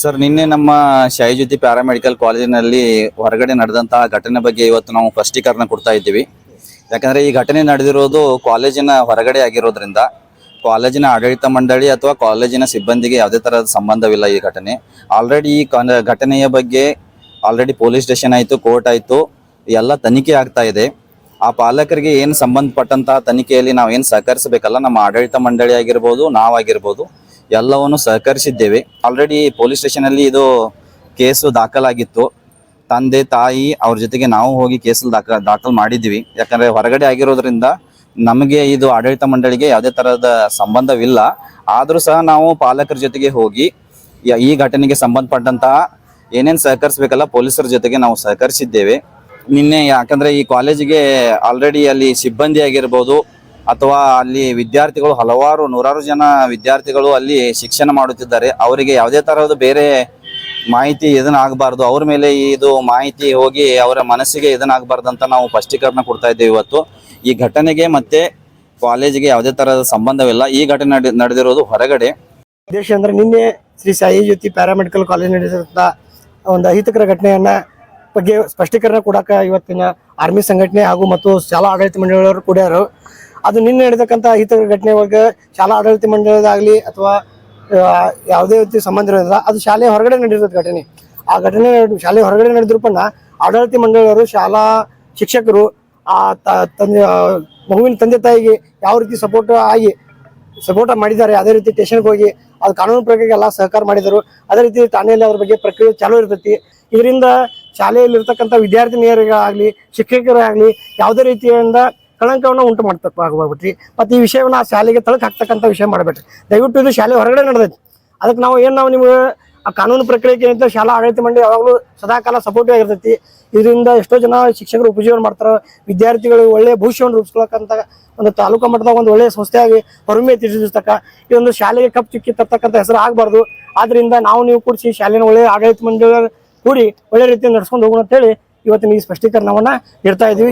Sir, ನಿನ್ನೆ ನಮ್ಮ ಶಾಯಿಜ್ಯೋತಿ paramedical ಕಾಲೇಜಿನಲ್ಲಿ ಹೊರಗಡೆ ನಡೆದಂತಹ ಘಟನೆ ಬಗ್ಗೆ ಇವತ್ತು ನಾವು ಸ್ಪಷ್ಟೀಕರಣ ಕೊಡ್ತಾ ಇದ್ದೀವಿ. ಯಾಕಂದ್ರೆ ಈ ಘಟನೆ ನಡೆದಿರೋದು ಕಾಲೇಜಿನ ಹೊರಗಡೆ ಆಗಿರೋದ್ರಿಂದ ಕಾಲೇಜಿನ ಆಡಳಿತ ಮಂಡಳಿ ಅಥವಾ ಕಾಲೇಜಿನ ಸಿಬ್ಬಂದಿಗೆ ಯಾವುದೇ ತರಹದ ಸಂಬಂಧವಿಲ್ಲ. ಈ ಘಟನೆ ಆಲ್ರೆಡಿ ಘಟನೆಯ ಬಗ್ಗೆ ಆಲ್ರೆಡಿ ಪೊಲೀಸ್ ಸ್ಟೇಷನ್ ಆಯಿತು, ಕೋರ್ಟ್ ಆಯಿತು, ಎಲ್ಲ ತನಿಖೆ ಆಗ್ತಾ ಇದೆ. ಆ ಪಾಲಕರಿಗೆ ಏನು ಸಂಬಂಧಪಟ್ಟಂತಹ ತನಿಖೆಯಲ್ಲಿ ನಾವು ಏನು ಸಹಕರಿಸಬೇಕಲ್ಲ, ನಮ್ಮ ಆಡಳಿತ ಮಂಡಳಿ ಆಗಿರ್ಬೋದು, ನಾವಾಗಿರ್ಬೋದು, ಎಲ್ಲವನ್ನು ಸಹಕರಿಸಿದ್ದೇವೆ. ಆಲ್ರೆಡಿ ಪೊಲೀಸ್ ಸ್ಟೇಷನಲ್ಲಿ ಇದು ಕೇಸು ದಾಖಲಾಗಿತ್ತು. ತಂದೆ ತಾಯಿ ಅವ್ರ ಜೊತೆಗೆ ನಾವು ಹೋಗಿ ಕೇಸಲ್ಲಿ ದಾಖಲು ಮಾಡಿದ್ವಿ. ಯಾಕಂದರೆ ಹೊರಗಡೆ ಆಗಿರೋದ್ರಿಂದ ನಮಗೆ ಇದು ಆಡಳಿತ ಮಂಡಳಿಗೆ ಯಾವುದೇ ಥರದ ಸಂಬಂಧವಿಲ್ಲ. ಆದರೂ ಸಹ ನಾವು ಪಾಲಕರ ಜೊತೆಗೆ ಹೋಗಿ ಈ ಘಟನೆಗೆ ಸಂಬಂಧಪಟ್ಟಂತಹ ಏನೇನು ಸಹಕರಿಸಬೇಕಲ್ಲ ಪೊಲೀಸರ ಜೊತೆಗೆ ನಾವು ಸಹಕರಿಸಿದ್ದೇವೆ ನಿನ್ನೆ. ಯಾಕಂದರೆ ಈ ಕಾಲೇಜಿಗೆ ಆಲ್ರೆಡಿ ಅಲ್ಲಿ ಸಿಬ್ಬಂದಿ ಆಗಿರ್ಬೋದು ಅಥವಾ ಅಲ್ಲಿ ವಿದ್ಯಾರ್ಥಿಗಳು ಹಲವಾರು ನೂರಾರು ಜನ ವಿದ್ಯಾರ್ಥಿಗಳು ಅಲ್ಲಿ ಶಿಕ್ಷಣ ಮಾಡುತ್ತಿದ್ದಾರೆ. ಅವರಿಗೆ ಯಾವುದೇ ತರಹದ ಬೇರೆ ಮಾಹಿತಿ ಇದನ್ನಾಗಬಾರ್ದು, ಅವ್ರ ಮೇಲೆ ಇದು ಮಾಹಿತಿ ಹೋಗಿ ಅವರ ಮನಸ್ಸಿಗೆ ಇದನ್ನಾಗಬಾರ್ದು ಅಂತ ನಾವು ಸ್ಪಷ್ಟೀಕರಣ ಕೊಡ್ತಾ ಇದ್ದೇವೆ. ಇವತ್ತು ಈ ಘಟನೆಗೆ ಮತ್ತೆ ಕಾಲೇಜಿಗೆ ಯಾವುದೇ ತರಹದ ಸಂಬಂಧವಿಲ್ಲ. ಈ ಘಟನೆ ನಡೆದಿರೋದು ಹೊರಗಡೆ. ಉದ್ದೇಶ ಅಂದ್ರೆ ನಿನ್ನೆ ಶ್ರೀ ಸಾಯಿ ಜ್ಯೋತಿ ಪ್ಯಾರಾಮೆಡಿಕಲ್ ಕಾಲೇಜ್ ನಡೆಸಿದಂಥ ಒಂದು ಅಹಿತಕರ ಘಟನೆಯನ್ನ ಬಗ್ಗೆ ಸ್ಪಷ್ಟೀಕರಣ ಕೊಡಾಕ ಇವತ್ತಿನ ಆರ್ಮಿ ಸಂಘಟನೆ ಹಾಗೂ ಮತ್ತು ಶಾಲಾ ಆಡಳಿತ ಮಂಡಳಿಯವರು ಕೂಡ್ಯಾರು. ಅದು ನಿನ್ನೆ ನಡೆದಕ್ಕಂಥ ಅಹಿತಕರ ಘಟನೆ ಒಳಗೆ ಶಾಲಾ ಆಡಳಿತ ಮಂಡಳಿದಾಗಲಿ ಅಥವಾ ಯಾವುದೇ ರೀತಿ ಸಂಬಂಧ ಇರೋದಿಲ್ಲ. ಅದು ಶಾಲೆ ಹೊರಗಡೆ ನಡೆದಿರೋದು ಘಟನೆ. ಆ ಘಟನೆ ಶಾಲೆ ಹೊರಗಡೆ ನಡೆದಿರುಪನ್ನ ಆಡಳಿತ ಮಂಡಳಿಯವರು, ಶಾಲಾ ಶಿಕ್ಷಕರು, ಆ ಮಗುವಿನ ತಂದೆ ತಾಯಿಗೆ ಯಾವ ರೀತಿ ಸಪೋರ್ಟ್ ಮಾಡಿದ್ದಾರೆ, ಅದೇ ರೀತಿ ಸ್ಟೇಷನ್ಗೆ ಹೋಗಿ ಅದು ಕಾನೂನು ಪ್ರಕ್ರಿಯೆಗೆ ಎಲ್ಲ ಸಹಕಾರ ಮಾಡಿದರು. ಅದೇ ರೀತಿ ಠಾಣೆಯಲ್ಲಿ ಅದ್ರ ಬಗ್ಗೆ ಪ್ರಕ್ರಿಯೆ ಚಾಲೂ ಇರ್ತೈತಿ. ಇದರಿಂದ ಶಾಲೆಯಲ್ಲಿ ಇರ್ತಕ್ಕಂಥ ವಿದ್ಯಾರ್ಥಿನಿಯರಿಗಾಗಲಿ ಶಿಕ್ಷಕರಾಗಲಿ ಯಾವುದೇ ರೀತಿಯಿಂದ ಕಳಂಕವನ್ನು ಉಂಟು ಮಾಡ್ತಕ್ಕಾಗ್ಬಿಟ್ರಿ. ಮತ್ತು ಈ ವಿಷಯವನ್ನು ಆ ಶಾಲೆಗೆ ತಳಕ್ ಹಾಕ್ತಕ್ಕಂಥ ವಿಷಯ ಮಾಡಬೇಡ್ರಿ. ದಯವಿಟ್ಟು ಇದು ಶಾಲೆ ಹೊರಗಡೆ ನಡೆದೈತಿ. ಅದಕ್ಕೆ ನಾವು ನಿಮ್ಗೆ ಆ ಕಾನೂನು ಪ್ರಕ್ರಿಯೆಗೆ ಅಂತ ಶಾಲಾ ಆಡಳಿತ ಮಂಡಳಿ ಯಾವಾಗಲೂ ಸದಾಕಾಲ ಸಪೋರ್ಟಿವ್ ಆಗಿರ್ತೈತಿ. ಇದರಿಂದ ಎಷ್ಟೋ ಜನ ಶಿಕ್ಷಕರು ಉಪಜೀವನ ಮಾಡ್ತಾರೆ. ವಿದ್ಯಾರ್ಥಿಗಳು ಒಳ್ಳೆಯ ಭವಿಷ್ಯವನ್ನು ರೂಪಿಸ್ಕೊಳಕ್ಕಂತ ಒಂದು ತಾಲೂಕಾ ಮಟ್ಟದಾಗ ಒಂದು ಒಳ್ಳೆಯ ಸಂಸ್ಥೆಯಾಗಿ ಹೊರಮೆ ತಿಳಿಸ್ತಕ್ಕ ಈ ಒಂದು ಶಾಲೆಗೆ ಕಪ್ ಚುಕ್ಕಿ ತರ್ತಕ್ಕಂಥ ಹೆಸರು ಆಗಬಾರ್ದು. ಆದ್ರಿಂದ ನೀವು ಕೂಡಿಸಿ ಶಾಲೆನ ಒಳ್ಳೆಯ ಆಡಳಿತ ಮಂಡಳಿ ಕೂಡಿ ಒಳ್ಳೆ ರೀತಿಯಲ್ಲಿ ನಡ್ಸ್ಕೊಂಡು ಹೋಗೋಣ ಅಂತೇಳಿ ಇವತ್ತಿನ ಈ ಸ್ಪಷ್ಟೀಕರಣವನ್ನ ನೀಡ್ತಾ ಇದೀವಿ.